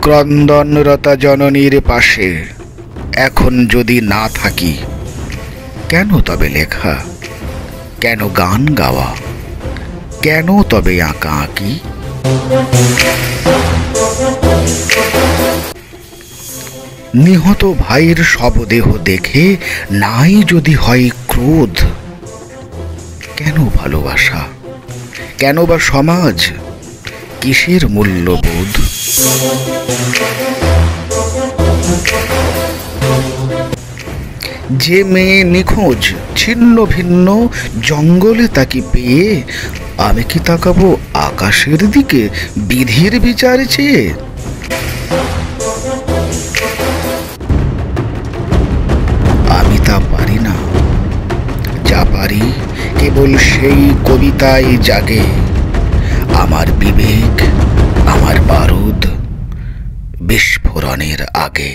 ক্রন্দনরতা জননীর পাশে এখন যদি না থাকি, কেন তবে লেখা, কেন গান গাওয়া, কেন তবে আঁকা আঁকি? নিহত ভাইয়ের শবদেহ দেখে নাই যদি হয় ক্রোধ, কেন ভালোবাসা, কেন বা সমাজ, কিসের মূল্যবোধ? যে মেয়ে নিখোঁজ ছিন্ন ভিন্ন জঙ্গলে তাকে পেয়ে, আমি কি তাকাবো আকাশের দিকে বিধির বিচার চেয়ে? আমি তা পারি না, যা পারি কেবল সেই কবিতায় জাগে আমার বিবেক, আমার বারুদ বিস্ফোরণের আগে।